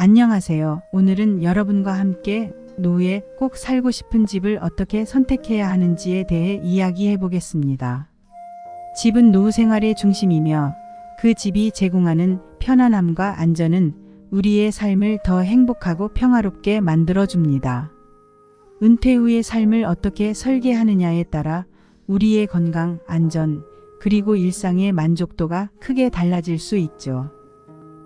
안녕하세요. 오늘은 여러분과 함께 노후에 꼭 살고 싶은 집을 어떻게 선택해야 하는지에 대해 이야기해 보겠습니다. 집은 노후 생활의 중심이며 그 집이 제공하는 편안함과 안전은 우리의 삶을 더 행복하고 평화롭게 만들어줍니다. 은퇴 후의 삶을 어떻게 설계하느냐에 따라 우리의 건강, 안전, 그리고 일상의 만족도가 크게 달라질 수 있죠.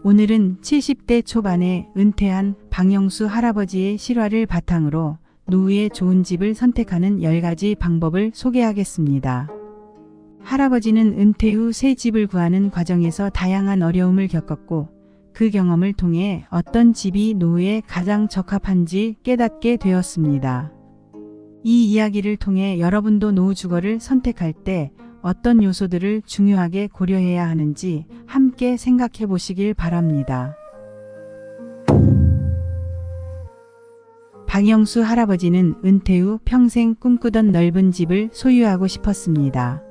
오늘은 70대 초반에 은퇴한 박영수 할아버지의 실화를 바탕으로 노후에 좋은 집을 선택하는 10가지 방법을 소개하겠습니다. 할아버지는 은퇴 후 새 집을 구하는 과정에서 다양한 어려움을 겪었고 그 경험을 통해 어떤 집이 노후에 가장 적합한지 깨닫게 되었습니다. 이 이야기를 통해 여러분도 노후 주거를 선택할 때 어떤 요소들을 중요하게 고려해야 하는지 함께 생각해 보시길 바랍니다. 박영수 할아버지는 은퇴 후 평생 꿈꾸던 넓은 집을 소유하고 싶었습니다.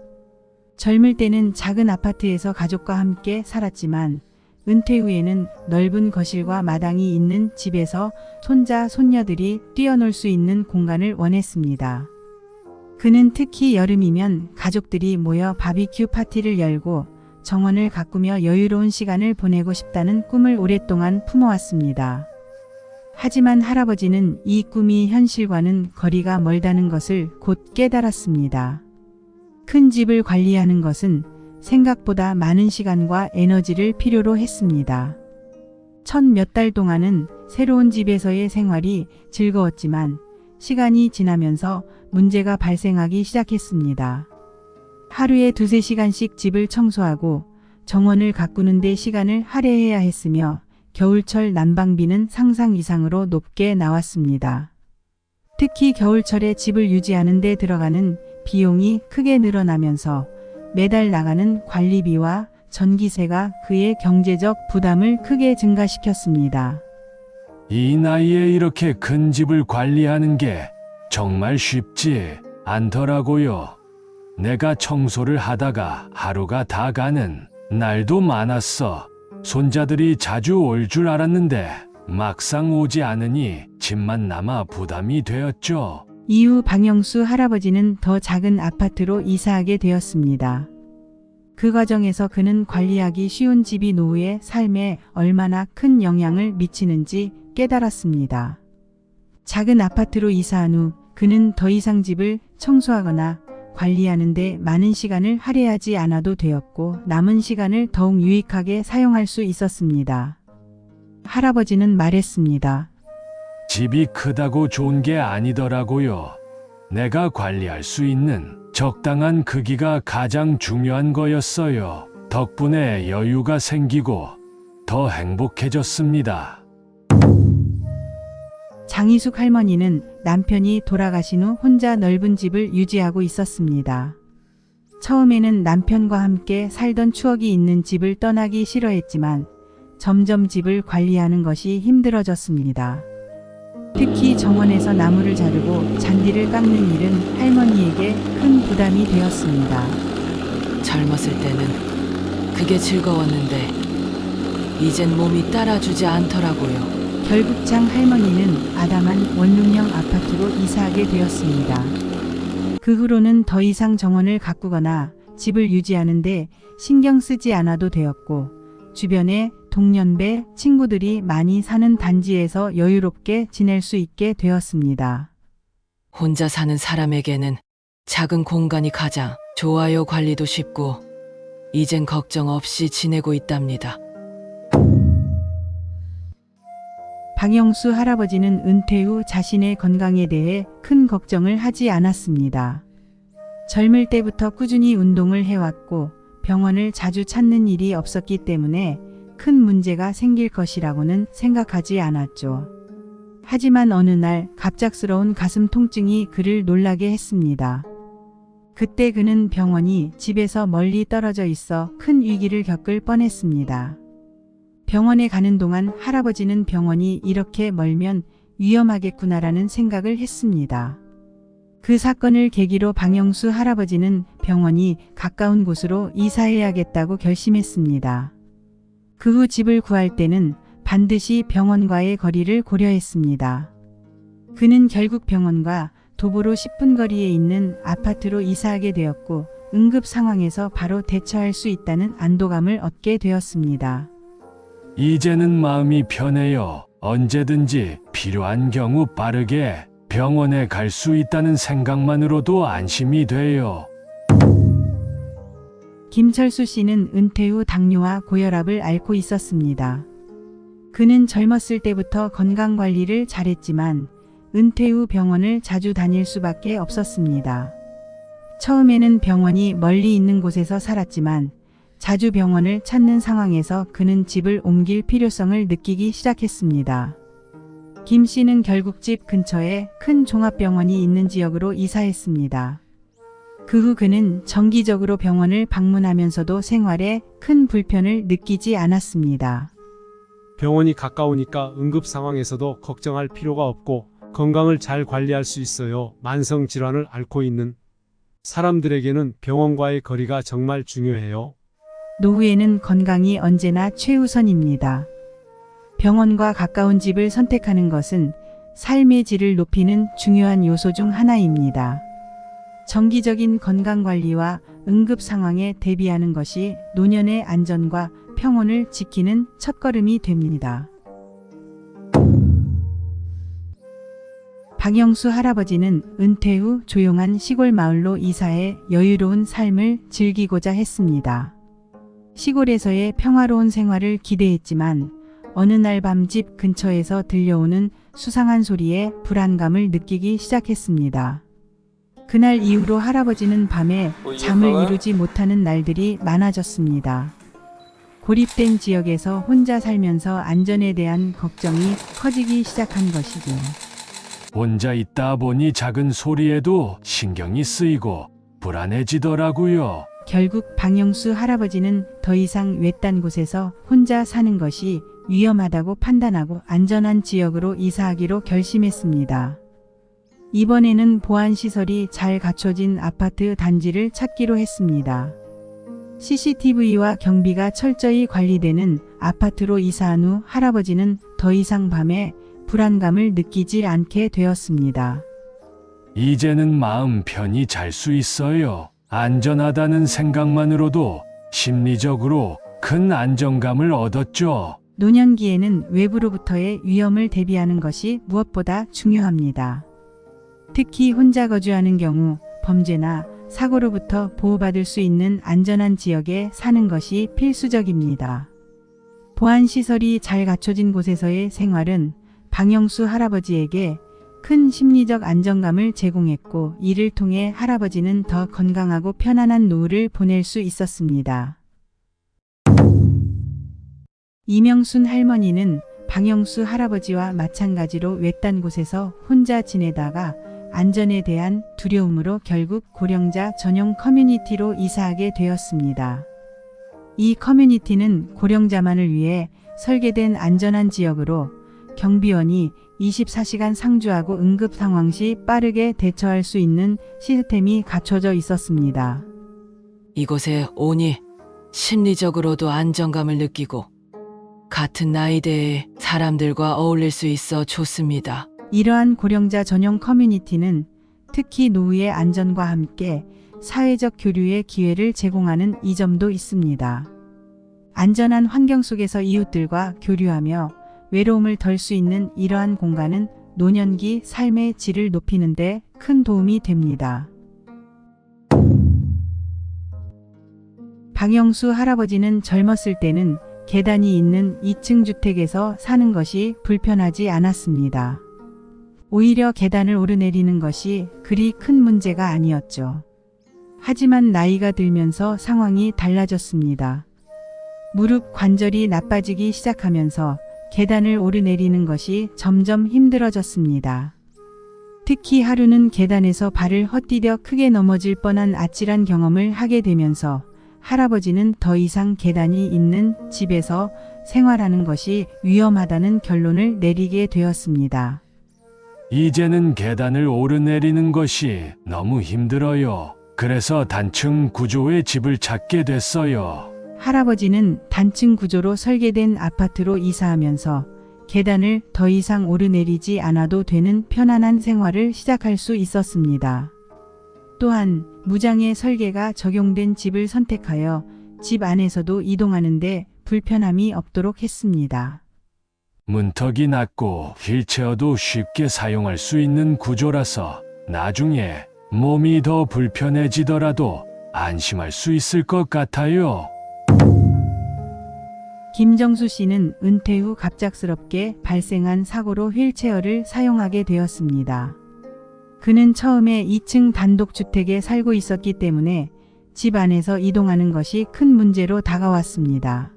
젊을 때는 작은 아파트에서 가족과 함께 살았지만 은퇴 후에는 넓은 거실과 마당이 있는 집에서 손자, 손녀들이 뛰어놀 수 있는 공간을 원했습니다. 그는 특히 여름이면 가족들이 모여 바비큐 파티를 열고 정원을 가꾸며 여유로운 시간을 보내고 싶다는 꿈을 오랫동안 품어왔습니다. 하지만 할아버지는 이 꿈이 현실과는 거리가 멀다는 것을 곧 깨달았습니다. 큰 집을 관리하는 것은 생각보다 많은 시간과 에너지를 필요로 했습니다. 첫 몇 달 동안은 새로운 집에서의 생활이 즐거웠지만 시간이 지나면서 문제가 발생하기 시작했습니다. 하루에 2~3시간씩 집을 청소하고 정원을 가꾸는 데 시간을 할애해야 했으며 겨울철 난방비는 상상 이상으로 높게 나왔습니다. 특히 겨울철에 집을 유지하는 데 들어가는 비용이 크게 늘어나면서 매달 나가는 관리비와 전기세가 그의 경제적 부담을 크게 증가시켰습니다. 이 나이에 이렇게 큰 집을 관리하는 게 정말 쉽지 않더라고요. 내가 청소를 하다가 하루가 다 가는 날도 많았어. 손자들이 자주 올 줄 알았는데 막상 오지 않으니 집만 남아 부담이 되었죠. 이후 박영수 할아버지는 더 작은 아파트로 이사하게 되었습니다. 그 과정에서 그는 관리하기 쉬운 집이 노후의 삶에 얼마나 큰 영향을 미치는지 깨달았습니다. 작은 아파트로 이사한 후 그는 더 이상 집을 청소하거나 관리하는 데 많은 시간을 할애하지 않아도 되었고 남은 시간을 더욱 유익하게 사용할 수 있었습니다. 할아버지는 말했습니다. 집이 크다고 좋은 게 아니더라고요. 내가 관리할 수 있는 적당한 크기가 가장 중요한 거였어요. 덕분에 여유가 생기고 더 행복해졌습니다. 장희숙 할머니는 남편이 돌아가신 후 혼자 넓은 집을 유지하고 있었습니다. 처음에는 남편과 함께 살던 추억이 있는 집을 떠나기 싫어했지만 점점 집을 관리하는 것이 힘들어졌습니다. 특히 정원에서 나무를 자르고 잔디를 깎는 일은 할머니에게 큰 부담이 되었습니다. 젊었을 때는 그게 즐거웠는데 이젠 몸이 따라주지 않더라고요. 결국 장 할머니는 아담한 원룸형 아파트로 이사하게 되었습니다. 그 후로는 더 이상 정원을 가꾸거나 집을 유지하는데 신경 쓰지 않아도 되었고 주변에 동년배 친구들이 많이 사는 단지에서 여유롭게 지낼 수 있게 되었습니다. 혼자 사는 사람에게는 작은 공간이 가장 좋아요. 관리도 쉽고 이젠 걱정 없이 지내고 있답니다. 박영수 할아버지는 은퇴 후 자신의 건강에 대해 큰 걱정을 하지 않았습니다. 젊을 때부터 꾸준히 운동을 해왔고 병원을 자주 찾는 일이 없었기 때문에 큰 문제가 생길 것이라고는 생각하지 않았죠. 하지만 어느 날 갑작스러운 가슴 통증이 그를 놀라게 했습니다. 그때 그는 병원이 집에서 멀리 떨어져 있어 큰 위기를 겪을 뻔했습니다. 병원에 가는 동안 할아버지는 병원이 이렇게 멀면 위험하겠구나라는 생각을 했습니다. 그 사건을 계기로 박영수 할아버지는 병원이 가까운 곳으로 이사해야겠다고 결심했습니다. 그 후 집을 구할 때는 반드시 병원과의 거리를 고려했습니다. 그는 결국 병원과 도보로 10분 거리에 있는 아파트로 이사하게 되었고 응급 상황에서 바로 대처할 수 있다는 안도감을 얻게 되었습니다. 이제는 마음이 편해요. 언제든지 필요한 경우 빠르게 병원에 갈 수 있다는 생각만으로도 안심이 돼요. 김철수 씨는 은퇴 후 당뇨와 고혈압을 앓고 있었습니다. 그는 젊었을 때부터 건강 관리를 잘했지만 은퇴 후 병원을 자주 다닐 수밖에 없었습니다. 처음에는 병원이 멀리 있는 곳에서 살았지만 자주 병원을 찾는 상황에서 그는 집을 옮길 필요성을 느끼기 시작했습니다. 김 씨는 결국 집 근처에 큰 종합병원이 있는 지역으로 이사했습니다. 그 후 그는 정기적으로 병원을 방문하면서도 생활에 큰 불편을 느끼지 않았습니다. 병원이 가까우니까 응급 상황에서도 걱정할 필요가 없고 건강을 잘 관리할 수 있어요. 만성 질환을 앓고 있는 사람들에게는 병원과의 거리가 정말 중요해요. 노후에는 건강이 언제나 최우선입니다. 병원과 가까운 집을 선택하는 것은 삶의 질을 높이는 중요한 요소 중 하나입니다. 정기적인 건강관리와 응급 상황에 대비하는 것이 노년의 안전과 평온을 지키는 첫걸음이 됩니다. 박영수 할아버지는 은퇴 후 조용한 시골 마을로 이사해 여유로운 삶을 즐기고자 했습니다. 시골에서의 평화로운 생활을 기대했지만 어느 날 밤 집 근처에서 들려오는 수상한 소리에 불안감을 느끼기 시작했습니다. 그날 이후로 할아버지는 밤에 잠을 이루지 못하는 날들이 많아졌습니다. 고립된 지역에서 혼자 살면서 안전에 대한 걱정이 커지기 시작한 것이죠. 혼자 있다 보니 작은 소리에도 신경이 쓰이고 불안해지더라고요. 결국 박영수 할아버지는 더 이상 외딴 곳에서 혼자 사는 것이 위험하다고 판단하고 안전한 지역으로 이사하기로 결심했습니다. 이번에는 보안시설이 잘 갖춰진 아파트 단지를 찾기로 했습니다. CCTV와 경비가 철저히 관리되는 아파트로 이사한 후 할아버지는 더 이상 밤에 불안감을 느끼지 않게 되었습니다. 이제는 마음 편히 잘 수 있어요. 안전하다는 생각만으로도 심리적으로 큰 안정감을 얻었죠. 노년기에는 외부로부터의 위험을 대비하는 것이 무엇보다 중요합니다. 특히 혼자 거주하는 경우 범죄나 사고로부터 보호받을 수 있는 안전한 지역에 사는 것이 필수적입니다. 보안시설이 잘 갖춰진 곳에서의 생활은 박영수 할아버지에게 큰 심리적 안정감을 제공했고 이를 통해 할아버지는 더 건강하고 편안한 노후를 보낼 수 있었습니다. 이명순 할머니는 박영수 할아버지와 마찬가지로 외딴 곳에서 혼자 지내다가 안전에 대한 두려움으로 결국 고령자 전용 커뮤니티로 이사하게 되었습니다. 이 커뮤니티는 고령자만을 위해 설계된 안전한 지역으로 경비원이 24시간 상주하고 응급 상황 시 빠르게 대처할 수 있는 시스템이 갖춰져 있었습니다. 이곳에 오니 심리적으로도 안정감을 느끼고 같은 나이대의 사람들과 어울릴 수 있어 좋습니다. 이러한 고령자 전용 커뮤니티는 특히 노후의 안전과 함께 사회적 교류의 기회를 제공하는 이점도 있습니다. 안전한 환경 속에서 이웃들과 교류하며 외로움을 덜 수 있는 이러한 공간은 노년기 삶의 질을 높이는 데 큰 도움이 됩니다. 박영수 할아버지는 젊었을 때는 계단이 있는 2층 주택에서 사는 것이 불편하지 않았습니다. 오히려 계단을 오르내리는 것이 그리 큰 문제가 아니었죠. 하지만 나이가 들면서 상황이 달라졌습니다. 무릎 관절이 나빠지기 시작하면서 계단을 오르내리는 것이 점점 힘들어졌습니다. 특히 하루는 계단에서 발을 헛디뎌 크게 넘어질 뻔한 아찔한 경험을 하게 되면서 할아버지는 더 이상 계단이 있는 집에서 생활하는 것이 위험하다는 결론을 내리게 되었습니다. 이제는 계단을 오르내리는 것이 너무 힘들어요. 그래서 단층 구조의 집을 찾게 됐어요. 할아버지는 단층 구조로 설계된 아파트로 이사하면서 계단을 더 이상 오르내리지 않아도 되는 편안한 생활을 시작할 수 있었습니다. 또한 무장의 설계가 적용된 집을 선택하여 집 안에서도 이동하는데 불편함이 없도록 했습니다. 문턱이 낮고 휠체어도 쉽게 사용할 수 있는 구조라서 나중에 몸이 더 불편해지더라도 안심할 수 있을 것 같아요. 김정수 씨는 은퇴 후 갑작스럽게 발생한 사고로 휠체어를 사용하게 되었습니다. 그는 처음에 2층 단독주택에 살고 있었기 때문에 집 안에서 이동하는 것이 큰 문제로 다가왔습니다.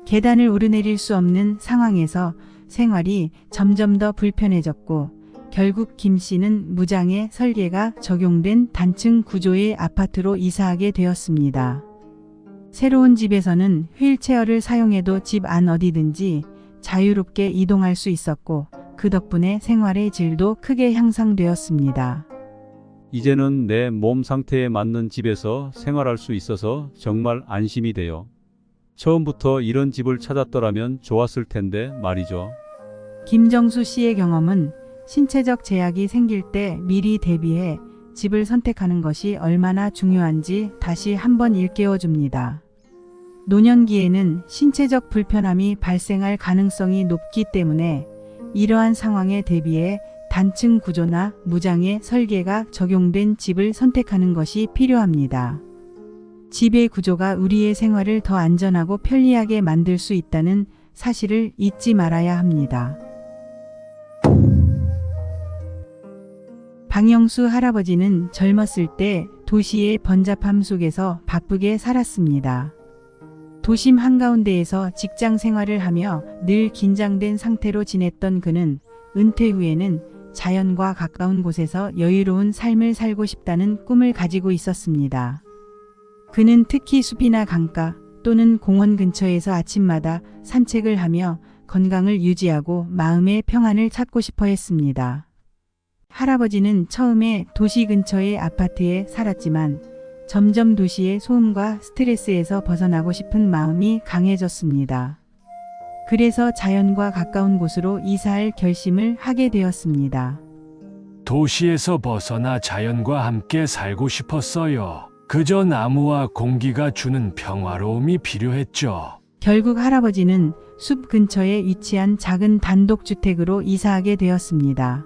계단을 오르내릴 수 없는 상황에서 생활이 점점 더 불편해졌고 결국 김 씨는 무장의 설계가 적용된 단층 구조의 아파트로 이사하게 되었습니다. 새로운 집에서는 휠체어를 사용해도 집 안 어디든지 자유롭게 이동할 수 있었고 그 덕분에 생활의 질도 크게 향상되었습니다. 이제는 내 몸 상태에 맞는 집에서 생활할 수 있어서 정말 안심이 돼요. 처음부터 이런 집을 찾았더라면 좋았을 텐데 말이죠. 김정수 씨의 경험은 신체적 제약이 생길 때 미리 대비해 집을 선택하는 것이 얼마나 중요한지 다시 한번 일깨워 줍니다. 노년기에는 신체적 불편함이 발생할 가능성이 높기 때문에 이러한 상황에 대비해 단층 구조나 무장의 설계가 적용된 집을 선택하는 것이 필요합니다. 집의 구조가 우리의 생활을 더 안전하고 편리하게 만들 수 있다는 사실을 잊지 말아야 합니다. 방영수 할아버지는 젊었을 때 도시의 번잡함 속에서 바쁘게 살았습니다. 도심 한가운데에서 직장 생활을 하며 늘 긴장된 상태로 지냈던 그는 은퇴 후에는 자연과 가까운 곳에서 여유로운 삶을 살고 싶다는 꿈을 가지고 있었습니다. 그는 특히 숲이나 강가 또는 공원 근처에서 아침마다 산책을 하며 건강을 유지하고 마음의 평안을 찾고 싶어 했습니다. 할아버지는 처음에 도시 근처의 아파트에 살았지만 점점 도시의 소음과 스트레스에서 벗어나고 싶은 마음이 강해졌습니다. 그래서 자연과 가까운 곳으로 이사할 결심을 하게 되었습니다. 도시에서 벗어나 자연과 함께 살고 싶었어요. 그저 나무와 공기가 주는 평화로움이 필요했죠. 결국 할아버지는 숲 근처에 위치한 작은 단독주택으로 이사하게 되었습니다.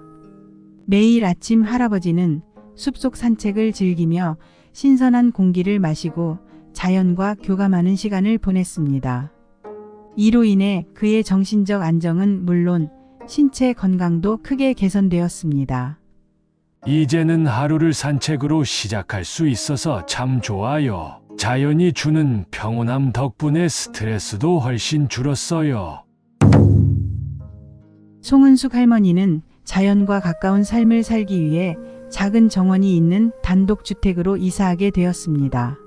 매일 아침 할아버지는 숲속 산책을 즐기며 신선한 공기를 마시고 자연과 교감하는 시간을 보냈습니다. 이로 인해 그의 정신적 안정은 물론 신체 건강도 크게 개선되었습니다. 이제는 하루를 산책으로 시작할 수 있어서 참 좋아요. 자연이 주는 평온함 덕분에 스트레스도 훨씬 줄었어요. 송은숙 할머니는 자연과 가까운 삶을 살기 위해 작은 정원이 있는 단독주택으로 이사하게 되었습니다.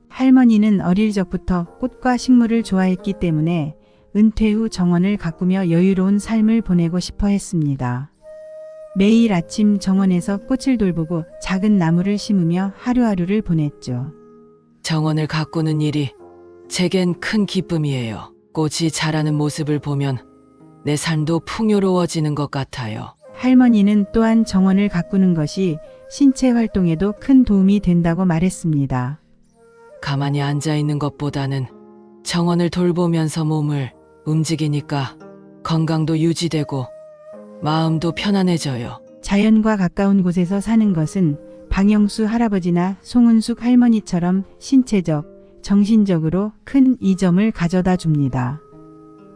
할머니는 어릴 적부터 꽃과 식물을 좋아했기 때문에 은퇴 후 정원을 가꾸며 여유로운 삶을 보내고 싶어 했습니다. 매일 아침 정원에서 꽃을 돌보고 작은 나무를 심으며 하루하루를 보냈죠. 정원을 가꾸는 일이 제겐 큰 기쁨이에요. 꽃이 자라는 모습을 보면 내 삶도 풍요로워지는 것 같아요. 할머니는 또한 정원을 가꾸는 것이 신체 활동에도 큰 도움이 된다고 말했습니다. 가만히 앉아 있는 것보다는 정원을 돌보면서 몸을 움직이니까 건강도 유지되고 마음도 편안해져요. 자연과 가까운 곳에서 사는 것은 방영수 할아버지나 송은숙 할머니처럼 신체적, 정신적으로 큰 이점을 가져다 줍니다.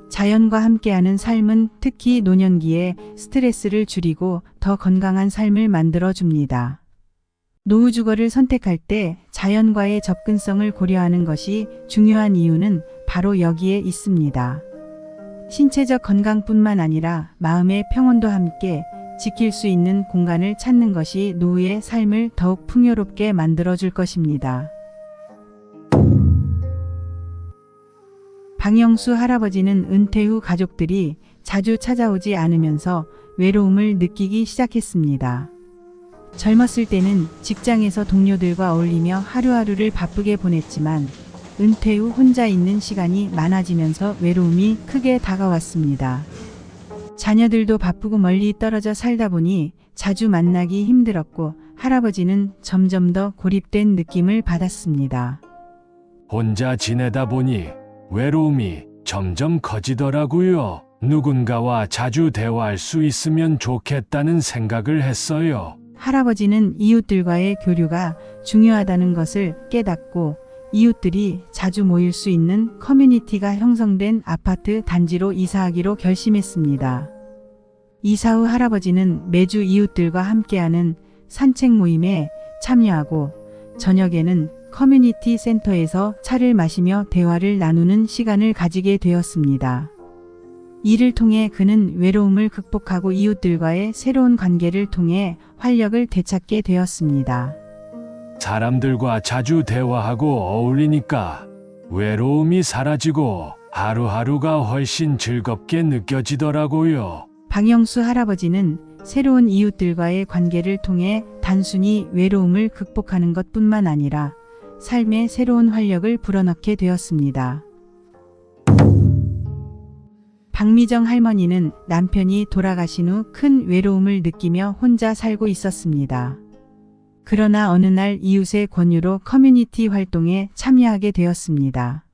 자연과 함께하는 삶은 특히 노년기에 스트레스를 줄이고 더 건강한 삶을 만들어 줍니다. 노후주거를 선택할 때 자연과의 접근성을 고려하는 것이 중요한 이유는 바로 여기에 있습니다. 신체적 건강뿐만 아니라 마음의 평온도 함께 지킬 수 있는 공간을 찾는 것이 노후의 삶을 더욱 풍요롭게 만들어줄 것입니다. 방영수 할아버지는 은퇴 후 가족들이 자주 찾아오지 않으면서 외로움을 느끼기 시작했습니다. 젊었을 때는 직장에서 동료들과 어울리며 하루하루를 바쁘게 보냈지만 은퇴 후 혼자 있는 시간이 많아지면서 외로움이 크게 다가왔습니다. 자녀들도 바쁘고 멀리 떨어져 살다 보니 자주 만나기 힘들었고 할아버지는 점점 더 고립된 느낌을 받았습니다. 혼자 지내다 보니 외로움이 점점 커지더라고요. 누군가와 자주 대화할 수 있으면 좋겠다는 생각을 했어요. 할아버지는 이웃들과의 교류가 중요하다는 것을 깨닫고 이웃들이 자주 모일 수 있는 커뮤니티가 형성된 아파트 단지로 이사하기로 결심했습니다. 이사 후 할아버지는 매주 이웃들과 함께하는 산책 모임에 참여하고 저녁에는 커뮤니티 센터에서 차를 마시며 대화를 나누는 시간을 가지게 되었습니다. 이를 통해 그는 외로움을 극복하고 이웃들과의 새로운 관계를 통해 활력을 되찾게 되었습니다. 사람들과 자주 대화하고 어울리니까 외로움이 사라지고 하루하루가 훨씬 즐겁게 느껴지더라고요. 박영수 할아버지는 새로운 이웃들과의 관계를 통해 단순히 외로움을 극복하는 것뿐만 아니라 삶의 새로운 활력을 불어넣게 되었습니다. 박미정 할머니는 남편이 돌아가신 후 큰 외로움을 느끼며 혼자 살고 있었습니다. 그러나 어느 날 이웃의 권유로 커뮤니티 활동에 참여하게 되었습니다.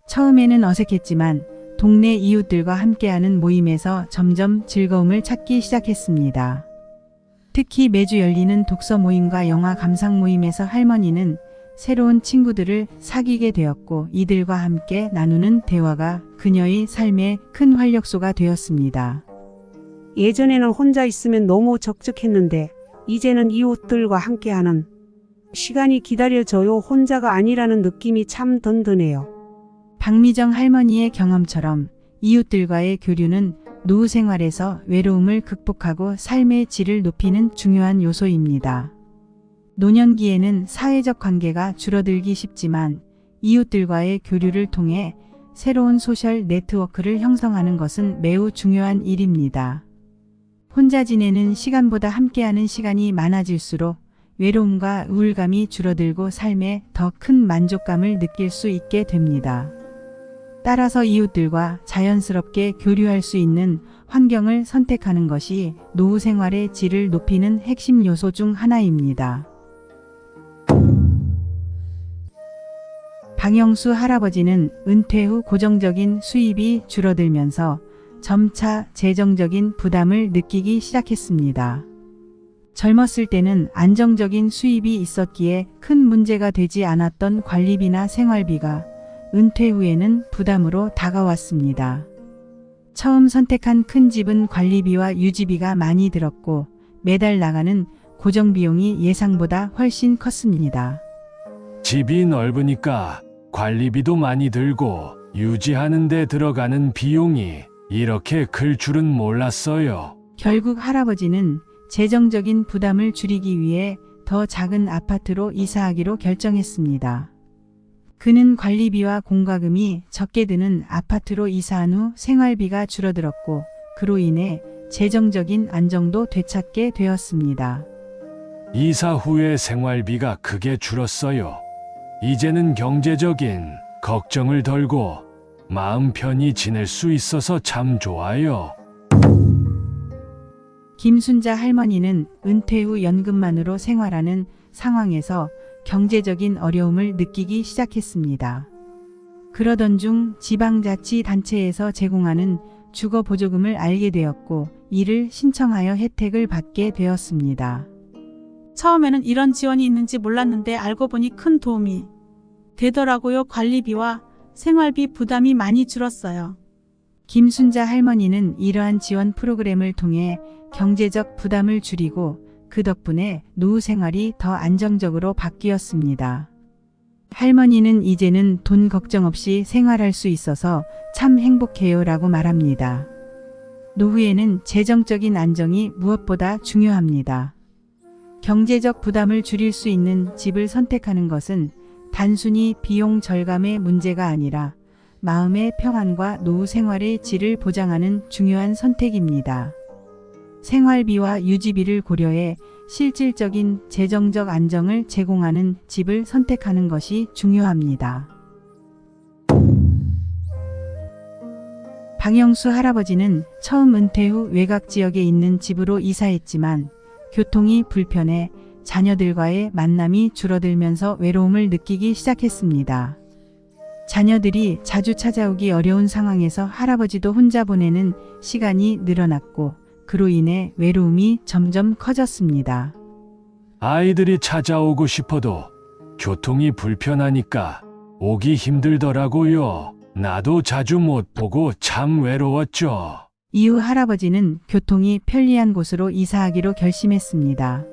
처음에는 어색했지만 동네 이웃들과 함께하는 모임에서 점점 즐거움을 찾기 시작했습니다. 특히 매주 열리는 독서 모임과 영화 감상 모임에서 할머니는 새로운 친구들을 사귀게 되었고 이들과 함께 나누는 대화가 그녀의 삶의 큰 활력소가 되었습니다. 예전에는 혼자 있으면 너무 적적했는데 이제는 이웃들과 함께하는 시간이 기다려져요. 혼자가 아니라는 느낌이 참 든든해요. 박미정 할머니의 경험처럼 이웃들과의 교류는 노후 생활에서 외로움을 극복하고 삶의 질을 높이는 중요한 요소입니다. 노년기에는 사회적 관계가 줄어들기 쉽지만 이웃들과의 교류를 통해 새로운 소셜 네트워크를 형성하는 것은 매우 중요한 일입니다. 혼자 지내는 시간보다 함께하는 시간이 많아질수록 외로움과 우울감이 줄어들고 삶에 더 큰 만족감을 느낄 수 있게 됩니다. 따라서 이웃들과 자연스럽게 교류할 수 있는 환경을 선택하는 것이 노후 생활의 질을 높이는 핵심 요소 중 하나입니다. 박영수 할아버지는 은퇴 후 고정적인 수입이 줄어들면서 점차 재정적인 부담을 느끼기 시작했습니다. 젊었을 때는 안정적인 수입이 있었기에 큰 문제가 되지 않았던 관리비나 생활비가 은퇴 후에는 부담으로 다가왔습니다. 처음 선택한 큰 집은 관리비와 유지비가 많이 들었고 매달 나가는 고정비용이 예상보다 훨씬 컸습니다. 집이 넓으니까 관리비도 많이 들고 유지하는 데 들어가는 비용이 이렇게 클 줄은 몰랐어요. 결국 할아버지는 재정적인 부담을 줄이기 위해 더 작은 아파트로 이사하기로 결정했습니다. 그는 관리비와 공과금이 적게 드는 아파트로 이사한 후 생활비가 줄어들었고 그로 인해 재정적인 안정도 되찾게 되었습니다. 이사 후에 생활비가 크게 줄었어요. 이제는 경제적인 걱정을 덜고 마음 편히 지낼 수 있어서 참 좋아요. 김순자 할머니는 은퇴 후 연금만으로 생활하는 상황에서 경제적인 어려움을 느끼기 시작했습니다. 그러던 중 지방자치단체에서 제공하는 주거보조금을 알게 되었고 이를 신청하여 혜택을 받게 되었습니다. 처음에는 이런 지원이 있는지 몰랐는데 알고 보니 큰 도움이 되더라고요. 관리비와 생활비 부담이 많이 줄었어요. 김순자 할머니는 이러한 지원 프로그램을 통해 경제적 부담을 줄이고 그 덕분에 노후 생활이 더 안정적으로 바뀌었습니다. 할머니는 이제는 돈 걱정 없이 생활할 수 있어서 참 행복해요 라고 말합니다. 노후에는 재정적인 안정이 무엇보다 중요합니다. 경제적 부담을 줄일 수 있는 집을 선택하는 것은 단순히 비용 절감의 문제가 아니라 마음의 평안과 노후 생활의 질을 보장하는 중요한 선택입니다. 생활비와 유지비를 고려해 실질적인 재정적 안정을 제공하는 집을 선택하는 것이 중요합니다. 방영수 할아버지는 처음 은퇴 후 외곽 지역에 있는 집으로 이사했지만 교통이 불편해 자녀들과의 만남이 줄어들면서 외로움을 느끼기 시작했습니다. 자녀들이 자주 찾아오기 어려운 상황에서 할아버지도 혼자 보내는 시간이 늘어났고 그로 인해 외로움이 점점 커졌습니다. 아이들이 찾아오고 싶어도 교통이 불편하니까 오기 힘들더라고요. 나도 자주 못 보고 참 외로웠죠. 이후 할아버지는 교통이 편리한 곳으로 이사하기로 결심했습니다.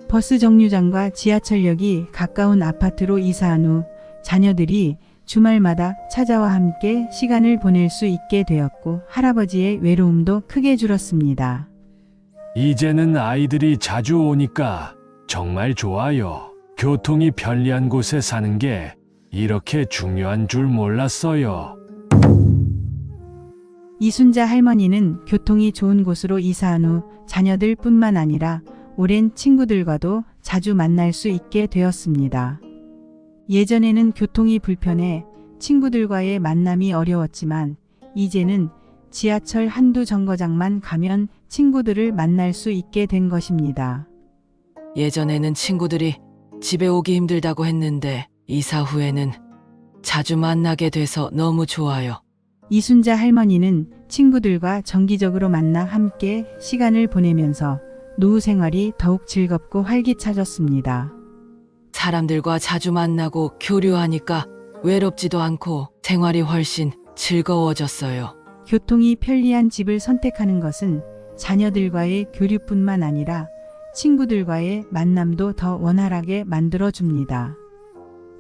버스 정류장과 지하철역이 가까운 아파트로 이사한 후 자녀들이 주말마다 찾아와 함께 시간을 보낼 수 있게 되었고 할아버지의 외로움도 크게 줄었습니다. 이제는 아이들이 자주 오니까 정말 좋아요. 교통이 편리한 곳에 사는 게 이렇게 중요한 줄 몰랐어요. 이순자 할머니는 교통이 좋은 곳으로 이사한 후 자녀들뿐만 아니라 오랜 친구들과도 자주 만날 수 있게 되었습니다. 예전에는 교통이 불편해 친구들과의 만남이 어려웠지만 이제는 지하철 한두 정거장만 가면 친구들을 만날 수 있게 된 것입니다. 예전에는 친구들이 집에 오기 힘들다고 했는데 이사 후에는 자주 만나게 돼서 너무 좋아요. 이순자 할머니는 친구들과 정기적으로 만나 함께 시간을 보내면서 노후 생활이 더욱 즐겁고 활기차졌습니다. 사람들과 자주 만나고 교류하니까 외롭지도 않고 생활이 훨씬 즐거워졌어요. 교통이 편리한 집을 선택하는 것은 자녀들과의 교류뿐만 아니라 친구들과의 만남도 더 원활하게 만들어줍니다.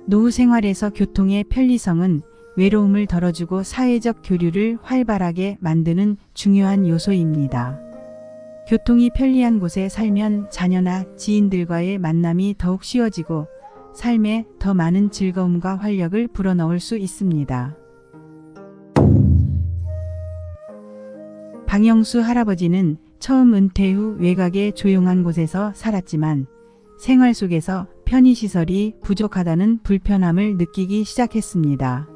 노후 생활에서 교통의 편리성은 외로움을 덜어주고 사회적 교류를 활발하게 만드는 중요한 요소입니다. 교통이 편리한 곳에 살면 자녀나 지인들과의 만남이 더욱 쉬워지고 삶에 더 많은 즐거움과 활력을 불어넣을 수 있습니다. 방영수 할아버지는 처음 은퇴 후 외곽의 조용한 곳에서 살았지만 생활 속에서 편의시설이 부족하다는 불편함을 느끼기 시작했습니다.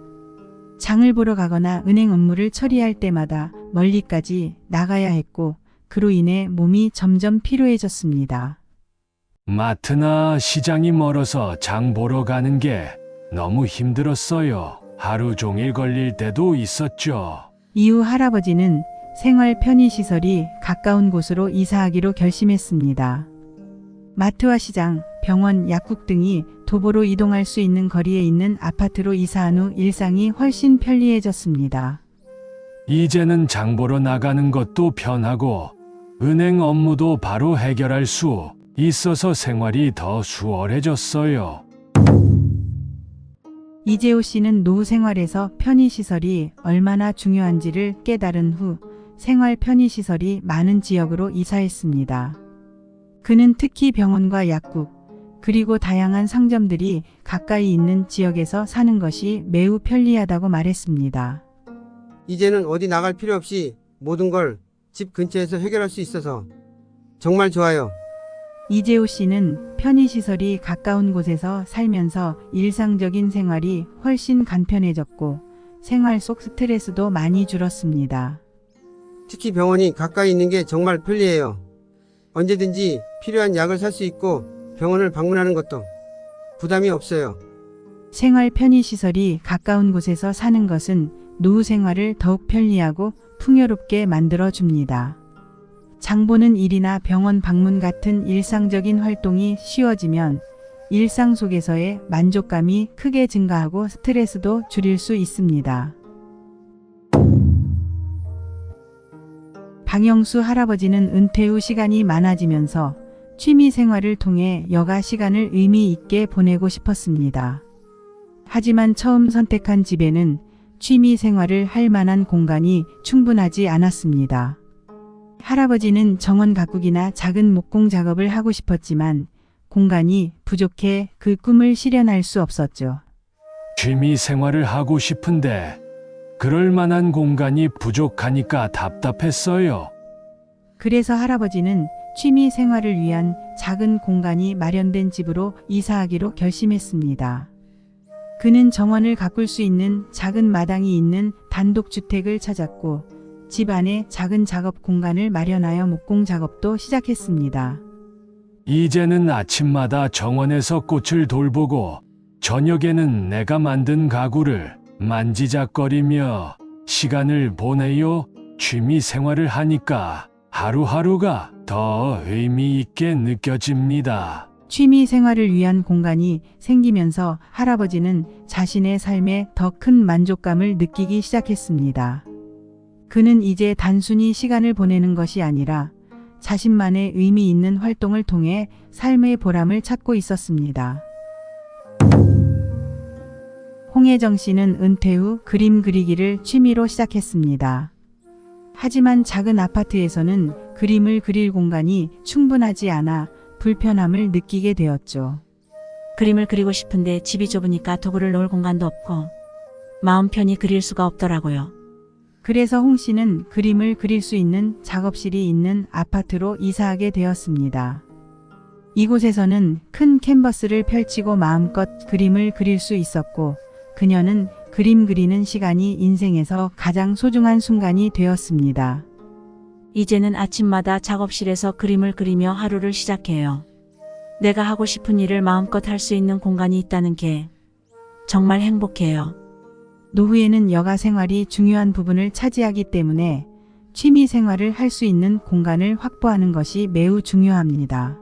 장을 보러 가거나 은행 업무를 처리할 때마다 멀리까지 나가야 했고 그로 인해 몸이 점점 피로해졌습니다. 마트나 시장이 멀어서 장 보러 가는 게 너무 힘들었어요. 하루 종일 걸릴 때도 있었죠. 이후 할아버지는 생활 편의시설이 가까운 곳으로 이사하기로 결심했습니다. 마트와 시장, 병원, 약국 등이 도보로 이동할 수 있는 거리에 있는 아파트로 이사한 후 일상이 훨씬 편리해졌습니다. 이제는 장 보러 나가는 것도 편하고 은행 업무도 바로 해결할 수 있어서 생활이 더 수월해졌어요. 이재호 씨는 노후 생활에서 편의시설이 얼마나 중요한지를 깨달은 후 생활 편의시설이 많은 지역으로 이사했습니다. 그는 특히 병원과 약국, 그리고 다양한 상점들이 가까이 있는 지역에서 사는 것이 매우 편리하다고 말했습니다. 이제는 어디 나갈 필요 없이 모든 걸 집 근처에서 해결할 수 있어서 정말 좋아요. 이재호 씨는 편의시설이 가까운 곳에서 살면서 일상적인 생활이 훨씬 간편해졌고 생활 속 스트레스도 많이 줄었습니다. 특히 병원이 가까이 있는 게 정말 편리해요. 언제든지 필요한 약을 살 수 있고 병원을 방문하는 것도 부담이 없어요. 생활 편의시설이 가까운 곳에서 사는 것은 노후 생활을 더욱 편리하고 풍요롭게 만들어줍니다. 장 보는 일이나 병원 방문 같은 일상적인 활동이 쉬워지면 일상 속에서의 만족감이 크게 증가하고 스트레스도 줄일 수 있습니다. 방영수 할아버지는 은퇴 후 시간이 많아지면서 취미 생활을 통해 여가 시간을 의미 있게 보내고 싶었습니다. 하지만 처음 선택한 집에는 취미 생활을 할 만한 공간이 충분하지 않았습니다. 할아버지는 정원 가꾸기나 작은 목공 작업을 하고 싶었지만 공간이 부족해 그 꿈을 실현할 수 없었죠. 취미 생활을 하고 싶은데 그럴 만한 공간이 부족하니까 답답했어요. 그래서 할아버지는 취미 생활을 위한 작은 공간이 마련된 집으로 이사하기로 결심했습니다. 그는 정원을 가꿀 수 있는 작은 마당이 있는 단독주택을 찾았고 집 안에 작은 작업 공간을 마련하여 목공 작업도 시작했습니다. 이제는 아침마다 정원에서 꽃을 돌보고 저녁에는 내가 만든 가구를 만지작거리며 시간을 보내요. 취미 생활을 하니까 하루하루가 더 의미 있게 느껴집니다. 취미 생활을 위한 공간이 생기면서 할아버지는 자신의 삶에 더 큰 만족감을 느끼기 시작했습니다. 그는 이제 단순히 시간을 보내는 것이 아니라 자신만의 의미 있는 활동을 통해 삶의 보람을 찾고 있었습니다. 홍혜정 씨는 은퇴 후 그림 그리기를 취미로 시작했습니다. 하지만 작은 아파트에서는 그림을 그릴 공간이 충분하지 않아 불편함을 느끼게 되었죠. 그림을 그리고 싶은데 집이 좁으니까 도구를 놓을 공간도 없고 마음 편히 그릴 수가 없더라고요. 그래서 홍 씨는 그림을 그릴 수 있는 작업실이 있는 아파트로 이사하게 되었습니다. 이곳에서는 큰 캔버스를 펼치고 마음껏 그림을 그릴 수 있었고 그녀는 그림 그리는 시간이 인생에서 가장 소중한 순간이 되었습니다. 이제는 아침마다 작업실에서 그림을 그리며 하루를 시작해요. 내가 하고 싶은 일을 마음껏 할 수 있는 공간이 있다는 게 정말 행복해요. 노후에는 여가 생활이 중요한 부분을 차지하기 때문에 취미 생활을 할 수 있는 공간을 확보하는 것이 매우 중요합니다.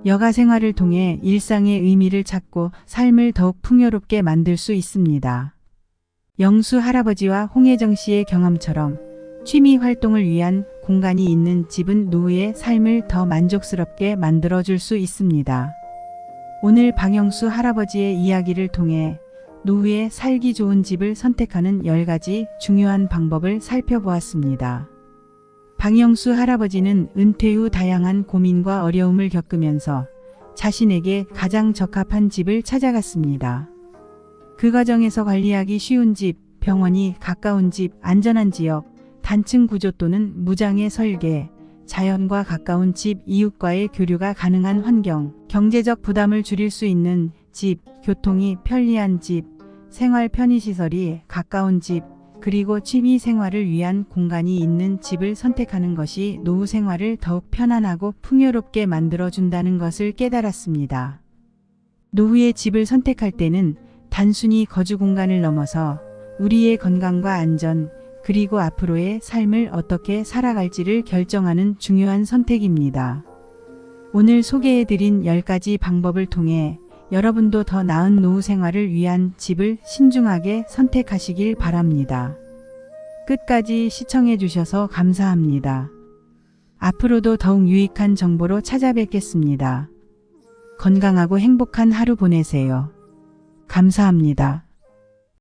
여가 생활을 통해 일상의 의미를 찾고 삶을 더욱 풍요롭게 만들 수 있습니다. 영수 할아버지와 홍혜정 씨의 경험처럼 취미 활동을 위한 공간이 있는 집은 노후의 삶을 더 만족스럽게 만들어줄 수 있습니다. 오늘 방영수 할아버지의 이야기를 통해 노후에 살기 좋은 집을 선택하는 10가지 중요한 방법을 살펴보았습니다. 방영수 할아버지는 은퇴 후 다양한 고민과 어려움을 겪으면서 자신에게 가장 적합한 집을 찾아갔습니다. 그 과정에서 관리하기 쉬운 집, 병원이 가까운 집, 안전한 지역, 단층 구조 또는 무장의 설계, 자연과 가까운 집, 이웃과의 교류가 가능한 환경, 경제적 부담을 줄일 수 있는 집, 교통이 편리한 집, 생활 편의시설이 가까운 집, 그리고 취미 생활을 위한 공간이 있는 집을 선택하는 것이 노후 생활을 더욱 편안하고 풍요롭게 만들어준다는 것을 깨달았습니다. 노후의 집을 선택할 때는 단순히 거주 공간을 넘어서 우리의 건강과 안전, 그리고 앞으로의 삶을 어떻게 살아갈지를 결정하는 중요한 선택입니다. 오늘 소개해드린 10가지 방법을 통해 여러분도 더 나은 노후 생활을 위한 집을 신중하게 선택하시길 바랍니다. 끝까지 시청해 주셔서 감사합니다. 앞으로도 더욱 유익한 정보로 찾아뵙겠습니다. 건강하고 행복한 하루 보내세요. 감사합니다.